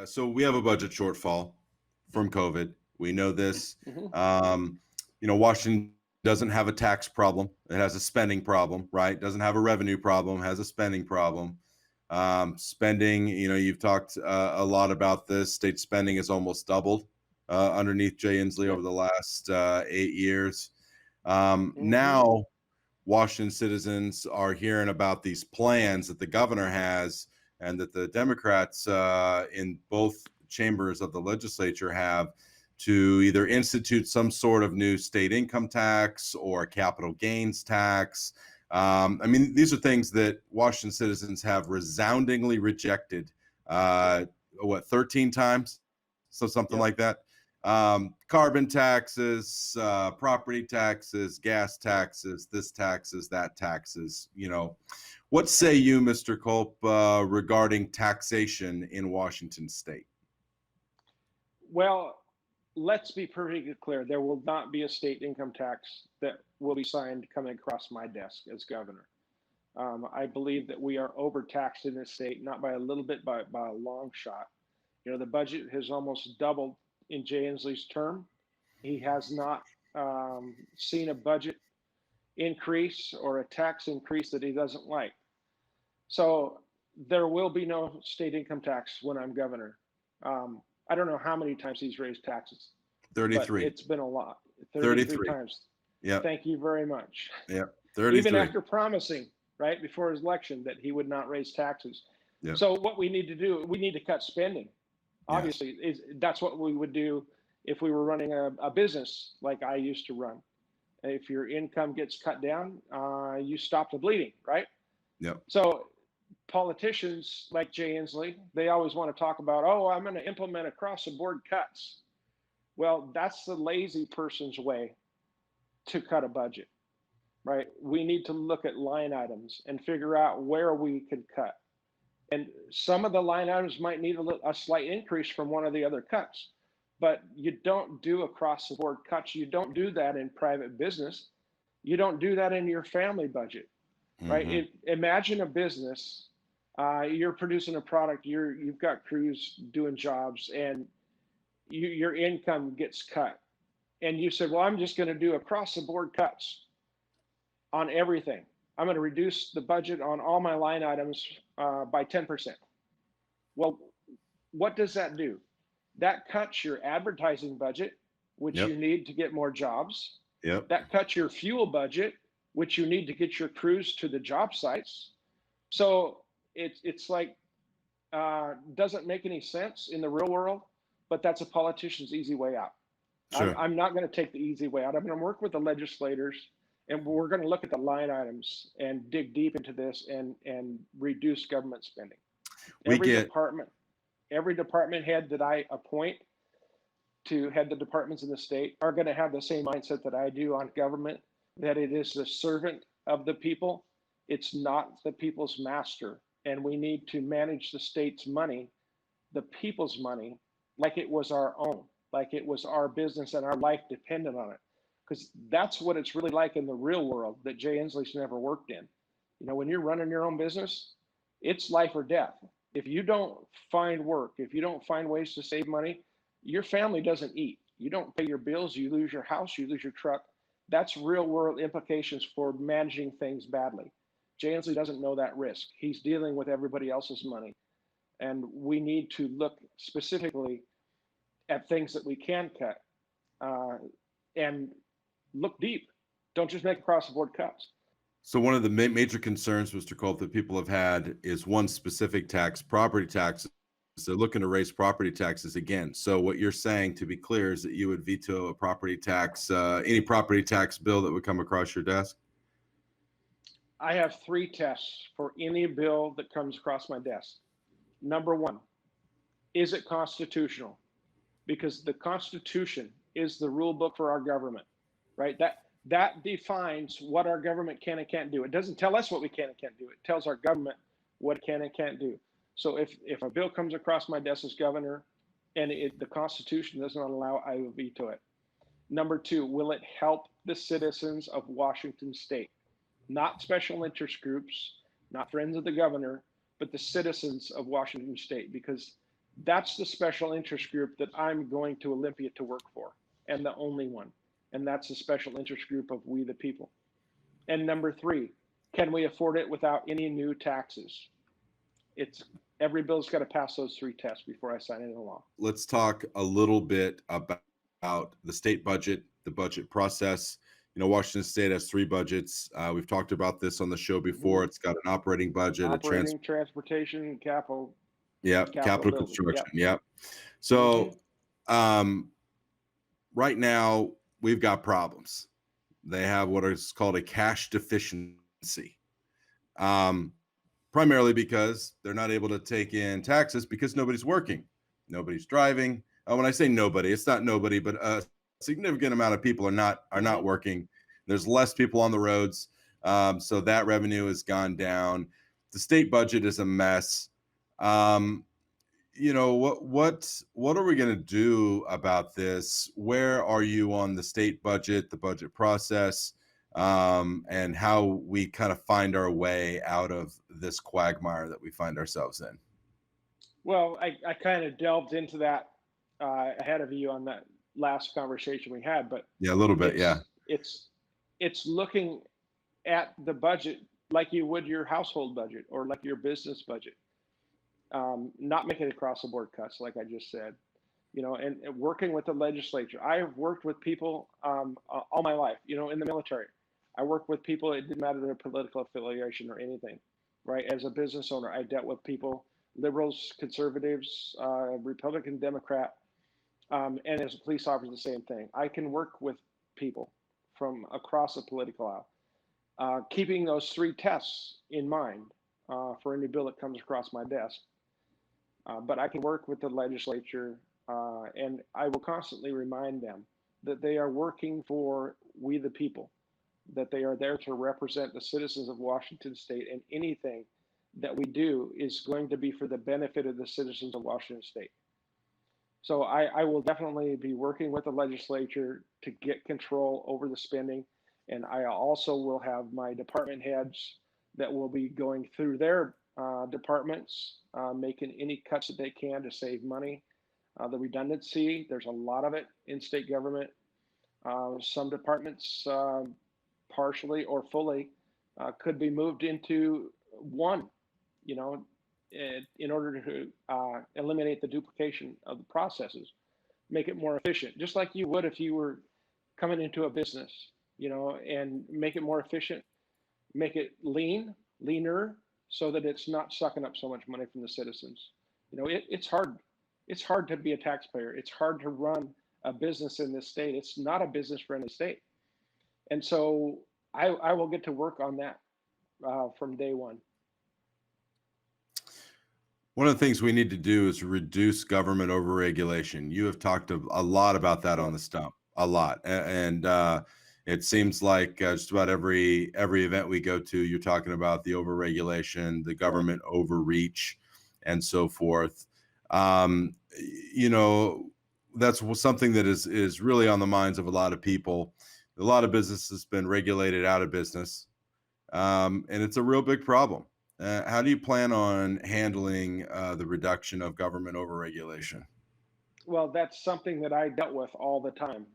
So we have a budget shortfall from COVID. We know this. Mhm. Washington doesn't have a tax problem. It has a spending problem, right? Doesn't have a revenue problem, has a spending problem. Spending, you've talked a lot about this. State spending has almost doubled underneath Jay Inslee over the last 8 years. Now, Washington citizens are hearing about these plans that the governor has and that the Democrats in both chambers of the legislature have to either institute some sort of new state income tax or capital gains tax. These are things that Washington citizens have resoundingly rejected, 13 times? So something like that. Carbon taxes, property taxes, gas taxes, this taxes, that taxes. What say you, Mr. Culp, regarding taxation in Washington state? Well, let's be perfectly clear. There will not be a state income tax that will be signed coming across my desk as governor. I believe that we are overtaxed in this state, not by a little bit, by a long shot. The budget has almost doubled in Jay Inslee's term. He has not seen a budget increase or a tax increase that he doesn't like. So there will be no state income tax when I'm governor. I don't know how many times he's raised taxes. 33. But it's been a lot. 33 times. Yeah. Thank you very much. Yeah. 33. Even after promising, right, before his election that he would not raise taxes. Yep. So what we need to do, we need to cut spending. Obviously, that's what we would do if we were running a business like I used to run. If your income gets cut down, you stop the bleeding, right? Yeah. So politicians like Jay Inslee, they always want to talk about, I'm going to implement across the board cuts. Well, that's the lazy person's way to cut a budget, right? We need to look at line items and figure out where we can cut. And some of the line items might need a slight increase from one of the other cuts, but you don't do across the board cuts. You don't do that in private business. You don't do that in your family budget, right? Imagine a business, you're producing a product, you've got crews doing jobs, and your income gets cut. And you said, well, I'm just going to do across the board cuts on everything. I'm going to reduce the budget on all my line items by 10%. Well, what does that do? That cuts your advertising budget, which you need to get more jobs. Yep. That cuts your fuel budget, which you need to get your crews to the job sites. So it's like, doesn't make any sense in the real world, but that's a politician's easy way out. Sure. I'm not going to take the easy way out. I'm going to work with the legislators, and we're going to look at the line items and dig deep into this and reduce government spending. Every department head that I appoint to head the departments in the state are going to have the same mindset that I do on government, that it is the servant of the people. It's not the people's master. And we need to manage the state's money, the people's money, like it was our own, like it was our business and our life depended on it. Because that's what it's really like in the real world that Jay Inslee's never worked in. When you're running your own business, it's life or death. If you don't find work, if you don't find ways to save money, your family doesn't eat. You don't pay your bills, you lose your house, you lose your truck. That's real world implications for managing things badly. Jay Inslee doesn't know that risk. He's dealing with everybody else's money. And we need to look specifically at things that we can cut and look deep. Don't just make across the board cuts. So one of the major concerns, Mr. Culp, that people have had is one specific tax, property taxes. They're looking to raise property taxes again. So what you're saying, to be clear, is that you would veto a property tax, any property tax bill that would come across your desk? I have 3 tests for any bill that comes across my desk. Number 1, is it constitutional? Because the Constitution is the rule book for our government, right? That defines what our government can and can't do. It doesn't tell us what we can and can't do. It tells our government what it can and can't do. So if a bill comes across my desk as governor and the Constitution does not allow, I will veto it. Number 2, will it help the citizens of Washington state? Not special interest groups, not friends of the governor, but the citizens of Washington state, because That's the special interest group that I'm going to Olympia to work for, and the only one. And that's the special interest group of we the people. And number three, can we afford it without any new taxes? It's every bill's got to pass those three tests before I sign it into law. Let's talk a little bit about the state budget, the budget process. Washington State has three budgets. We've talked about this on the show before. Mm-hmm. It's got an operating budget, Operating, transportation, capital, capital building. construction. Yep. So, right now we've got problems. They have what is called a cash deficiency. Primarily because they're not able to take in taxes because nobody's working, nobody's driving. When I say nobody, it's not nobody, but a significant amount of people are not working. There's less people on the roads, so that revenue has gone down. The state budget is a mess. What are we going to do about this? Where are you on the state budget, the budget process? And how we kind of find our way out of this quagmire that we find ourselves in. Well, I kind of delved into that ahead of you on that last conversation we had, but yeah, a little bit, it's looking at the budget like you would your household budget or like your business budget, not making across the board cuts like I just said, and working with the legislature. I have worked with people all my life, in the military. I worked with people, it didn't matter their political affiliation or anything, right? As a business owner, I dealt with people, liberals, conservatives, Republican, Democrat, and as a police officer, the same thing. I can work with people from across the political aisle, keeping those three tests in mind for any bill that comes across my desk. But I can work with the legislature, and I will constantly remind them that they are working for we the people, that they are there to represent the citizens of Washington State, and anything that we do is going to be for the benefit of the citizens of Washington State. So I will definitely be working with the legislature to get control over the spending, and I also will have my department heads that will be going through their departments, making any cuts that they can to save money. The redundancy, there's a lot of it in state government. Some departments partially or fully could be moved into one, in order to eliminate the duplication of the processes, make it more efficient, just like you would if you were coming into a business, and make it more efficient, make it leaner, so that it's not sucking up so much money from the citizens. It's hard. It's hard to be a taxpayer. It's hard to run a business in this state. It's not a business-friendly state. And so I will get to work on that from day one. One of the things we need to do is reduce government overregulation. You have talked a lot about that on the stump, a lot. And it seems like just about every event we go to, you're talking about the overregulation, the government overreach, and so forth. That's something that is really on the minds of a lot of people. A lot of business has been regulated out of business, and it's a real big problem. How do you plan on handling the reduction of government overregulation? Well, that's something that I dealt with all the time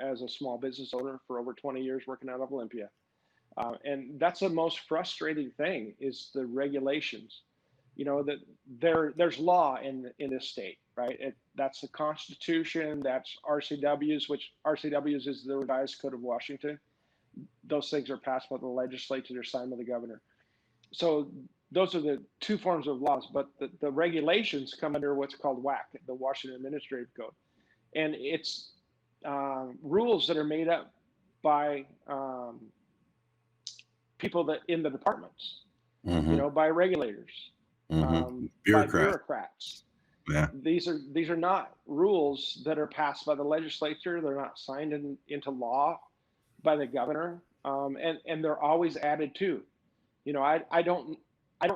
as a small business owner for over 20 years working out of Olympia. And that's the most frustrating thing is the regulations. That there's law in this state, right? That's the Constitution, that's RCWs, which RCWs is the Revised Code of Washington. Those things are passed by the legislature, they're signed by the governor. So those are the two forms of laws, but the regulations come under what's called WAC, the Washington Administrative Code. And it's rules that are made up by people that in the departments, by regulators, by bureaucrats. Yeah. These are not rules that are passed by the legislature. They're not signed into law by the governor, and they're always added to. I don't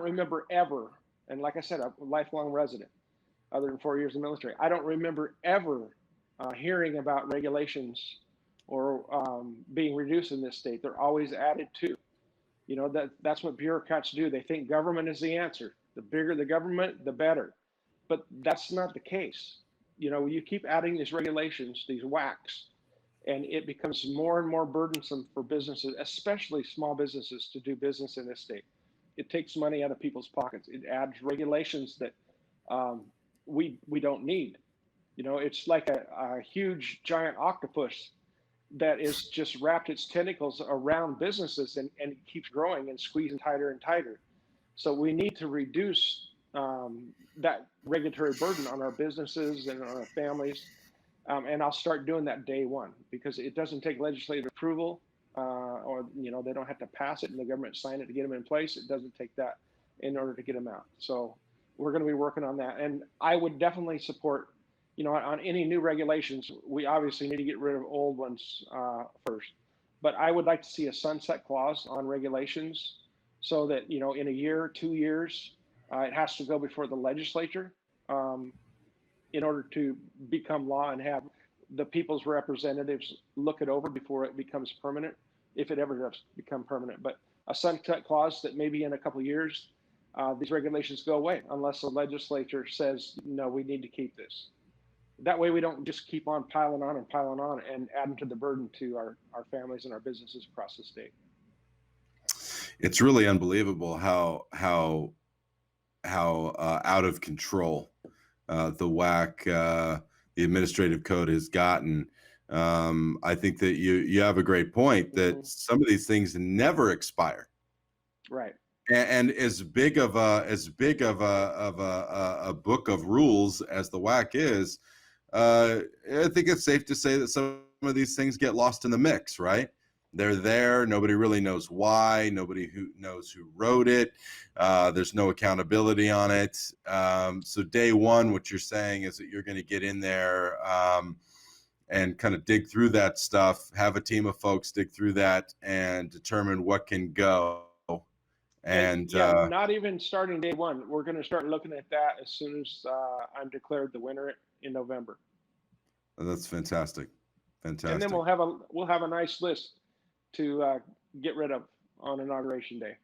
remember ever, and like I said, I'm a lifelong resident, other than 4 years in the military. I don't remember ever hearing about regulations or being reduced in this state. They're always added to. That's what bureaucrats do. They think government is the answer. The bigger the government, the better. But that's not the case. You keep adding these regulations, these whacks, and it becomes more and more burdensome for businesses, especially small businesses, to do business in this state. It takes money out of people's pockets. It adds regulations that um, we don't need. It's like a huge giant octopus that is just wrapped its tentacles around businesses, and it keeps growing and squeezing tighter and tighter. So we need to reduce that regulatory burden on our businesses and on our families. And I'll start doing that day one, because it doesn't take legislative approval, or they don't have to pass it and the government sign it to get them in place. It doesn't take that in order to get them out. So we're going to be working on that, and I would definitely support. On any new regulations, we obviously need to get rid of old ones first. But I would like to see a sunset clause on regulations, so that in a year, 2 years, it has to go before the legislature. In order to become law, and have the people's representatives look it over before it becomes permanent, if it ever does become permanent. But a sunset clause that maybe in a couple of years, these regulations go away unless the legislature says, no, we need to keep this. That way we don't just keep on piling on and adding to the burden to our families and our businesses across the state. It's really unbelievable how out of control the whack, the administrative code has gotten. I think that you have a great point that some of these things never expire. Right. And as big of a book of rules as the whack is, I think it's safe to say that some of these things get lost in the mix, right? They're there. Nobody really knows why. Nobody who knows who wrote it. There's no accountability on it. So day one, what you're saying is that you're going to get in there and kind of dig through that stuff, have a team of folks dig through that and determine what can go. And not even starting day one. We're going to start looking at that as soon as I'm declared the winner in November. That's fantastic. And then we'll have a nice list to get rid of on Inauguration Day.